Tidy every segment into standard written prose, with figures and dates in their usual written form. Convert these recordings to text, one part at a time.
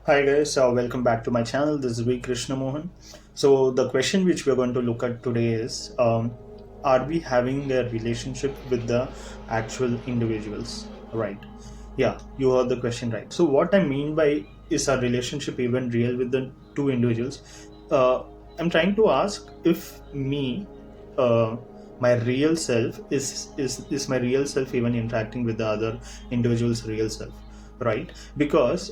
Hi guys, welcome back to my channel. This is V Krishna Mohan. So the question which we're going to look at today is, are we having a relationship with the actual individuals? Right? Yeah, you heard the question right. So what I mean by is our relationship even real with the two individuals? Uh, I'm trying to ask if uh, my real self is my real self even interacting with the other individual's real self, right? Because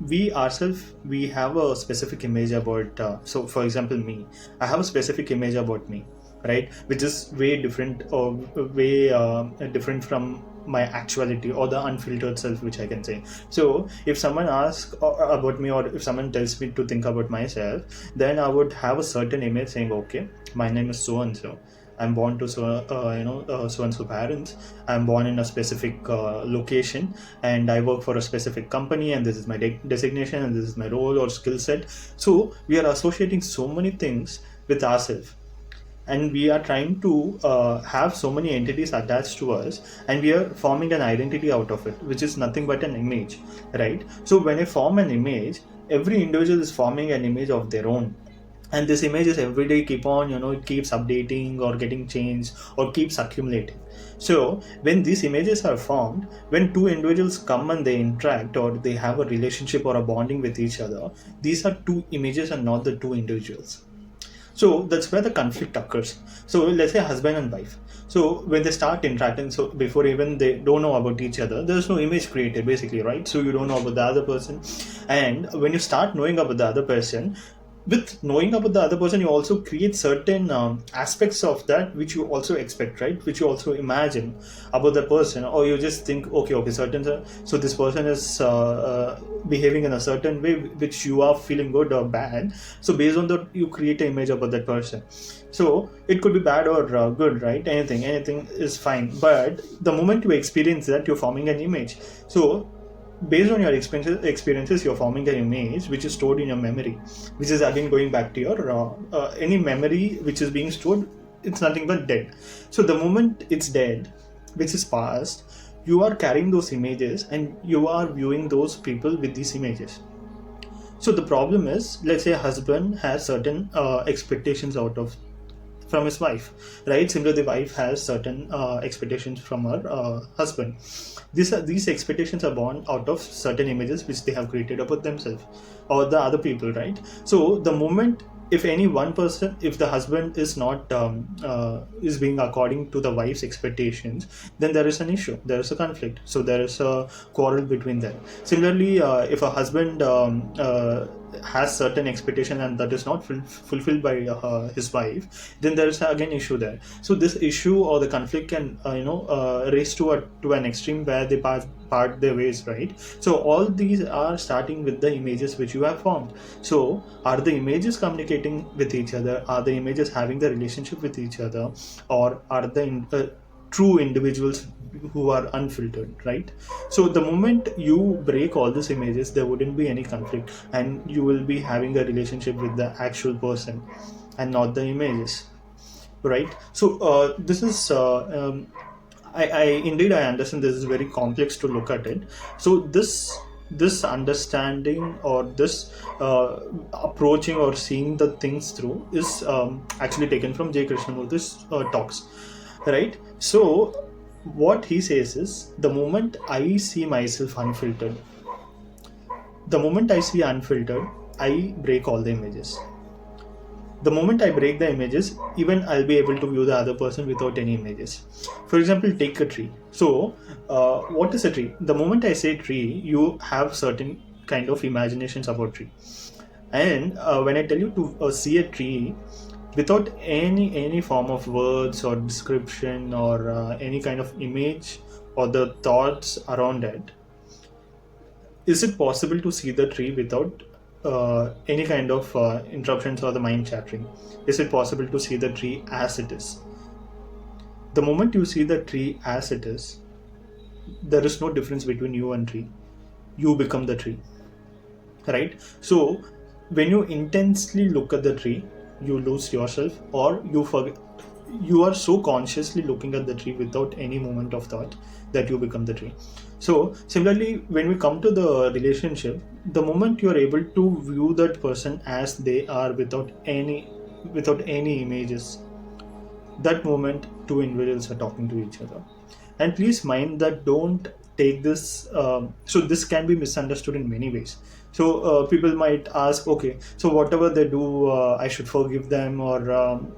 we ourselves we have a specific image about so for example me, I have a specific image about me, right, which is way different or way different from my actuality or the unfiltered self, which I can say. So if someone asks about me, or if someone tells me to think about myself, then I would have a certain image saying, okay, my name is so and so, I'm born to so and so parents. I'm born in a specific location, and I work for a specific company, and this is my designation, and this is my role or skill set. So we are associating so many things with ourselves, and we are trying to have so many entities attached to us, and we are forming an identity out of it, which is nothing but an image, right? So when I form an image, every individual is forming an image of their own, and this image is every day keep on, it keeps updating or getting changed or keeps accumulating. So when these images are formed, when two individuals come and they interact, or they have a relationship or a bonding with each other, these are two images and not the two individuals. So that's where the conflict occurs. So let's say husband and wife. So when they start interacting, so before even they don't know about each other, there's no image created basically, right? So you don't know about the other person, and when you start knowing about the other person, with knowing about the other person, you also create certain aspects of that which you also expect, right, which you also imagine about the person, or you just think, okay, certain, so this person is behaving in a certain way which you are feeling good or bad. So based on that, you create an image about that person. So it could be bad or good, right? Anything is fine, but the moment you experience that, you're forming an image. So based on your experiences, you're forming an image which is stored in your memory, which is again going back to your any memory which is being stored. It's nothing but dead. So the moment it's dead, which is past, you are carrying those images and you are viewing those people with these images. So the problem is, let's say a husband has certain expectations out of from his wife, right? Similarly, the wife has certain expectations from her husband. These expectations are born out of certain images which they have created about themselves or the other people, right? So the moment, if any one person, if the husband is not is being according to the wife's expectations, then there is an issue, there is a conflict, so there is a quarrel between them. Similarly, if a husband has certain expectation and that is not fulfilled by his wife, then there is again issue there. So this issue or the conflict can raise to an extreme where they part their ways, right? So all these are starting with the images which you have formed. So are the images communicating with each other? Are the images having the relationship with each other, or are the true individuals who are unfiltered, right? So the moment you break all these images, there wouldn't be any conflict, and you will be having a relationship with the actual person and not the images, right? So this is I indeed I understand this is very complex to look at it. So this understanding, or this approaching or seeing the things through, is actually taken from J. Krishnamurti's talks, right? So what he says is, the moment I see myself unfiltered, the moment I see unfiltered, I break all the images. The moment I break the images, even I'll be able to view the other person without any images. For example, take a tree. So what is a tree? The moment I say tree, you have certain kind of imaginations about tree, and when I tell you to see a tree without any form of words or description, or any kind of image or the thoughts around it, is it possible to see the tree without any kind of interruptions or the mind chattering? Is it possible to see the tree as it is? The moment you see the tree as it is, there is no difference between you and tree. You become the tree, right? So when you intensely look at the tree, you lose yourself, or you forget. You are so consciously looking at the tree without any moment of thought that you become the tree. So similarly, when we come to the relationship, the moment you are able to view that person as they are without any images, that moment two individuals are talking to each other. And please mind that, don't take this so this can be misunderstood in many ways. So people might ask, okay, so whatever they do, I should forgive them, or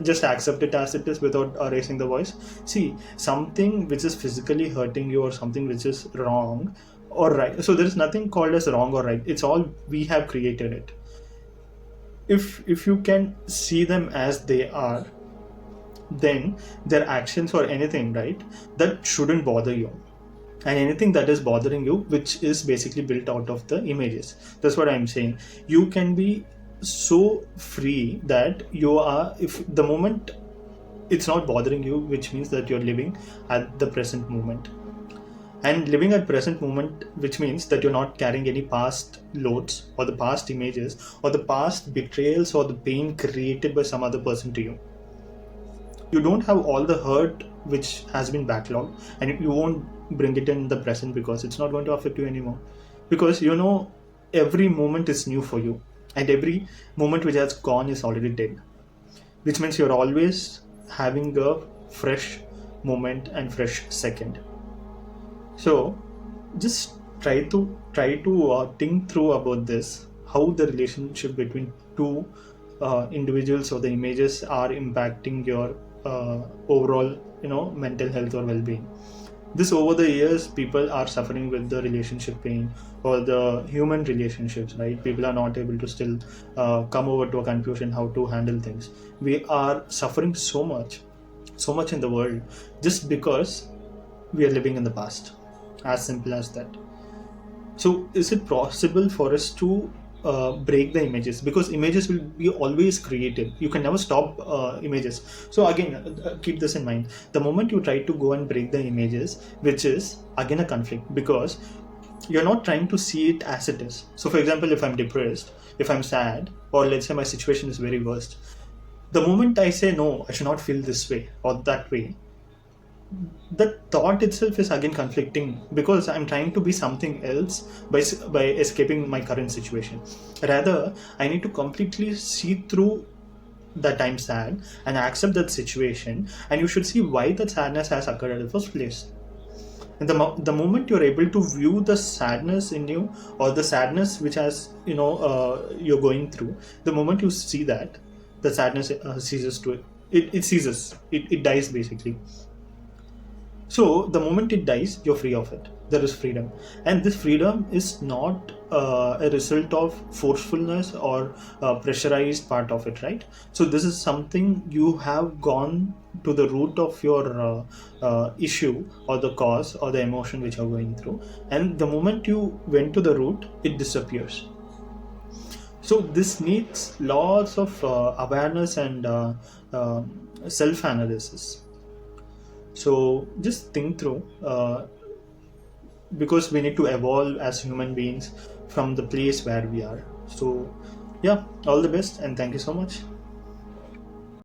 just accept it as it is without raising the voice. See, something which is physically hurting you or something which is wrong or right, so there is nothing called as wrong or right, it's all we have created it. If you can see them as they are, then their actions or anything, right, that shouldn't bother you. And anything that is bothering you, which is basically built out of the images, that's what I'm saying. You can be so free that you are, if the moment it's not bothering you, which means that you're living at the present moment. And living at present moment, which means that you're not carrying any past loads or the past images or the past betrayals or the pain created by some other person to you. You don't have all the hurt which has been backlogged, and you won't bring it in the present because it's not going to affect you anymore, because every moment is new for you, and every moment which has gone is already dead, which means you're always having a fresh moment and fresh second. So just try to think through about this, how the relationship between two individuals or the images are impacting your overall mental health or well-being. This, over the years, people are suffering with the relationship pain or the human relationships, right? People are not able to still come over to a conclusion how to handle things. We are suffering so much in the world, just because we are living in the past. As simple as that. So is it possible for us to break the images? Because images will be always created, you can never stop images. So again, keep this in mind. The moment you try to go and break the images, which is again a conflict, because you're not trying to see it as it is. So for example, if I'm depressed, if I'm sad, or let's say my situation is very worst, the moment I say no, I should not feel this way or that way, the thought itself is again conflicting, because I'm trying to be something else by escaping my current situation. Rather, I need to completely see through that I'm sad and accept that situation, and you should see why that sadness has occurred in the first place. And the moment you're able to view the sadness in you, or the sadness which has you're going through, the moment you see that, the sadness ceases to it ceases, it dies basically. So the moment it dies, you're free of it. There is freedom, and this freedom is not a result of forcefulness or pressurized part of it, right? So this is something you have gone to the root of your issue or the cause or the emotion which you're going through, and the moment you went to the root, it disappears. So this needs lots of awareness and self-analysis. So just think through, because we need to evolve as human beings from the place where we are. So yeah, all the best, and thank you so much.